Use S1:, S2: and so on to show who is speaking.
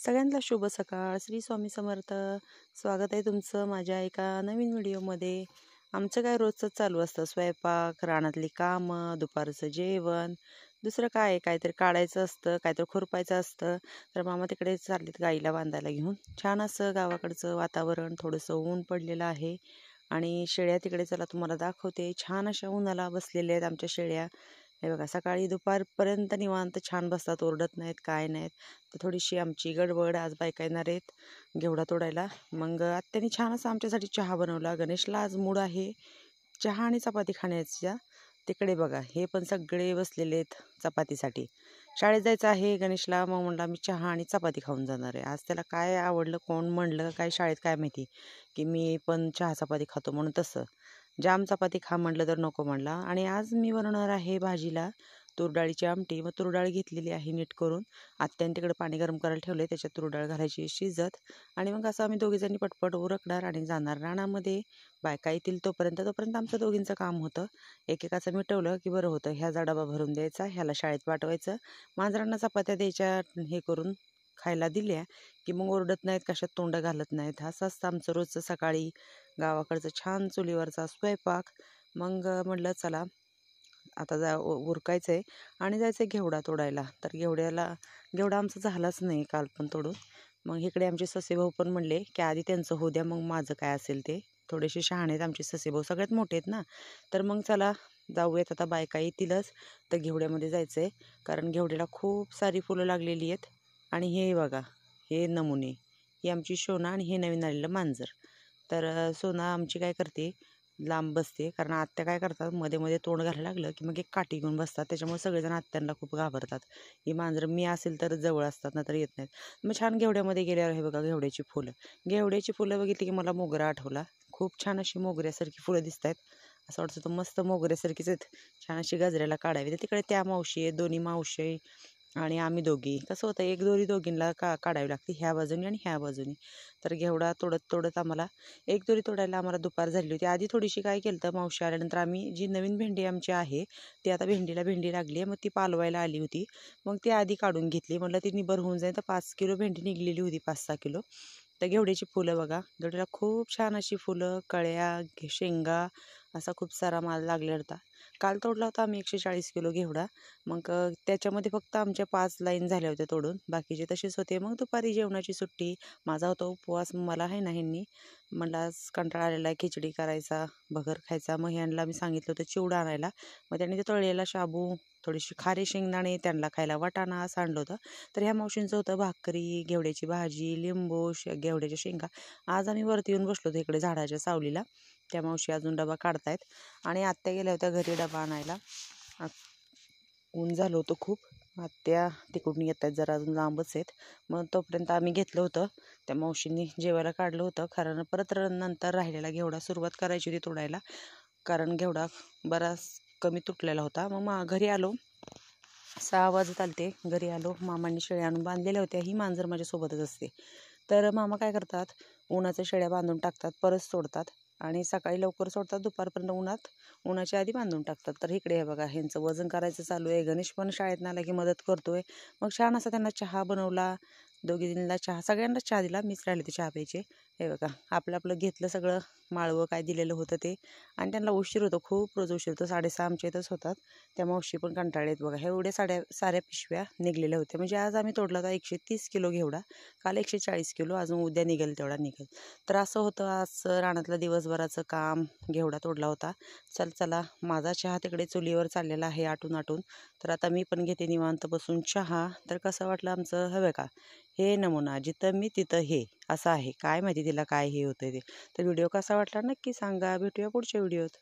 S1: सगळ्यांना शुभ सकाळ. श्री स्वामी समर्थ. स्वागत आहे तुमचं माझ्या एका नवीन व्हिडिओमध्ये. आमचं काय रोजचंच चालू असतं, स्वयंपाक, रानातली कामं, दुपारचं जेवण, दुसरं काय काहीतरी काढायचं असतं, काहीतरी खुरपायचं असतं. तर मामा तिकडे चाललेत गाईला बांधायला घेऊन. छान असं गावाकडचं वातावरण, थोडंसं ऊन पडलेलं आहे आणि शेळ्या तिकडे चला तुम्हाला दाखवते. छान अशा उन्हाला बसलेल्या आहेत आमच्या शेळ्या. हे बघा, सकाळी दुपारपर्यंत निवांत छान बसतात, ओरडत नाहीत, काय नाहीत. तर थोडीशी आमची गडबड, आज बायका येणार आहेत घेवडा तोडायला. मग आत्याने छान असा आमच्यासाठी चहा बनवला. गणेशला आज मूड आहे चहा आणि चपाती खाण्याच्या. तिकडे बघा, हे पण सगळे बसलेले आहेत चपातीसाठी. शाळेत जायचं आहे गणेशला, मग म्हणला मी चहा आणि चपाती खाऊन जाणार आहे. आज त्याला काय आवडलं, कोण म्हणलं काय शाळेत काय माहिती की मी पण चहा चपाती खातो म्हणून. तसं जाम चपाती खा म्हटलं तर नको म्हणला. आणि आज मी बनवणार आहे भाजीला तुरडाळीची आमटी. मग तुरडाळ घेतलेली आहे नीट करून. आत्याने तिकडे पाणी गरम करायला ठेवले, त्याच्यात तुरडाळ घालायची शिजत. आणि मग असं आम्ही दोघीजणी पटपट उरकणार आणि जाणार रानामध्ये. बायका येतील तोपर्यंत आमचं दोघींचं काम होतं. एकेकाचं मिटवलं की बरं होतं. ह्याचा डबा भरून द्यायचा, ह्याला शाळेत पाठवायचं, मांजरांना चपात्या द्यायच्या, हे करून खायला दिल्या की मग ओरडत नाहीत, कशात तोंड घालत नाहीत. असं असतं आमचं रोजचं सकाळी गावाकडचं छान चुलीवरचा स्वयंपाक. मग म्हटलं चला आता उरकायचं आहे आणि जायचं आहे घेवडा तोडायला. तर घेवडा आमचा झालाच नाही काल पण तोडून. मग इकडे आमचे ससेभाऊ पण म्हणले की आधी त्यांचं होऊ द्या, मग माझं काय असेल ते. थोडेसे शहाणे आहेत आमचे ससेभाऊ, सगळ्यात मोठे आहेत ना. तर मग चला जाऊयात, आता बायका येतीलच. तर घेवड्यामध्ये जायचं आहे, कारण घेवड्याला खूप सारी फुलं लागलेली आहेत. आणि हे बघा, हे नमुने, ही आमची सोना आणि हे नवीन आलेलं मांजर. तर सोना आमची काय करते, लांब बसते, कारण आत्या काय करतात, मध्ये मध्ये तोंड घालायला लागलं की मग एक काठी घेऊन बसतात. त्याच्यामुळे सगळेजण आत्यांना खूप घाबरतात. ही मांजरं मी असेल तर जवळ असतात ना, तर येत नाहीत. मग छान घेवड्यामध्ये गेल्यावर हे बघा, घेवड्याची फुलं बघितली की मला मोगरा आठवला. खूप छान अशी मोगऱ्यासारखी फुलं दिसत आहेत. असं वाटतं तर मस्त मोगऱ्यासारखीच आहेत, छान अशी गजऱ्याला काढावी. तर तिकडे त्या मावशी आहेत, दोन्ही मावशी आणि आम्ही दोघी. कसं होतं, एक दोरी दोघींना काढावी लागते, ह्या बाजूनी आणि ह्या बाजूनी. तर घेवडा तोडत तोडत आम्हाला एक दोरी तोडायला आम्हाला दुपार झाली होती. आधी थोडीशी काय केलं तर मावशी आल्यानंतर आम्ही जी नवीन भेंडी आमची आहे ती आता भेंडी लागली आहे, मग ती पालवायला आली होती. मग ती आधी काढून घेतली, म्हटलं ती निबर होऊन जाईल. तर 5 किलो भेंडी निघलेली होती, 5-6 किलो. तर घेवड्याची फुलं बघा, घेवड्याला खूप छान अशी फुलं, कळ्या, शेंगा, असा खूप सारा माल लागलेला होता. काल तोडला होता आम्ही 140 किलो घेवडा. मग त्याच्यामध्ये फक्त आमच्या 5 लाईन झाल्या होत्या तोडून, बाकीचे तसेच होते. मग दुपारी जेवणाची सुट्टी, माझा होता उपवास. मला आहे ना, ह्यांनी म्हणलं आज कंटाळा आलेला आहे, खिचडी करायचा, भगर खायचा. मग ह्यांना मी सांगितलं होतं चिवडा आणायला. मग त्यांनी ते तळलेला शाबू, थोडीशी खारे शेंगदाणे, त्यांना खायला वाटाणा असं आणलं होतं. तर ह्या मावशींचं होतं भाकरी, घेवड्याची भाजी, लिंबू, घेवड्याच्या शेंगा. आज आम्ही वरती येऊन बसलो होतो इकडे झाडाच्या सावलीला. त्या मावशी अजून डबा काढतायत आणि आत्या गेल्या होत्या घरी डबा आणायला. ऊन झालं होतं खूप. आत्या तिकडून येत आहेत, जरा अजून लांबच आहेत. मग तोपर्यंत आम्ही घेतलं होतं, त्या मावशींनी जेवायला काढलं होतं. कारण परत नंतर राहिलेला घेवडा सुरुवात करायची होती तोडायला, कारण घेवडा बराच कमी तुटलेला होता. मग घरी आलो, 6 वाजत आलते. घरी आलो, मामांनी शेळ्या आणून बांधलेल्या होत्या. ही मांजर माझ्यासोबतच असते. तर मामा काय करतात, उन्हाच्या शेळ्या बांधून टाकतात, परत सोडतात आणि सकाळी लवकर सोडतात, दुपारपर्यंत उन्हाच्या आधी बांधून टाकतात. तर इकडे हे बघा, ह्यांचं वजन करायचं चालू आहे. गणेश पण शाळेत आला की मदत करतोय. मग छान असा त्यांना चहा बनवला, दोघीजणीला चहा, सगळ्यांनाच चहा दिला, मीच राहिले ते चहा प्यायचे. हे बघा, आपलं आपलं घेतलं सगळं, माळवं काय दिलेलं होतं ते. आणि त्यांना उशीर होतो, खूप रोज उशीर होतो, 6:30 आमच्या इथंच होतात. त्या मावशी पण कंटाळलेत बघा. हे एवढ्या साऱ्या पिशव्या निघलेल्या होत्या. म्हणजे आज आम्ही तोडला होता 130 किलो घेवडा, काल 140 किलो, अजून उद्या निघेल तेवढा निघेल. तर असं होतं आज रानातलं दिवसभराचं काम. घेवडा तोडला होता. चला, माझा चहा तिकडे चुलीवर चाललेला आहे आटून. तर आता मी पण घेते निवांत बसून चहा. तर कसं वाटलं आमचं, हवं का, हे नमुना, जिथं मी तिथं हे, असं आहे. काय माहिती तिला काय हे होतं ते. तर व्हिडिओ कसा वाटला नक्की सांगा. भेटूया पुढच्या व्हिडिओत.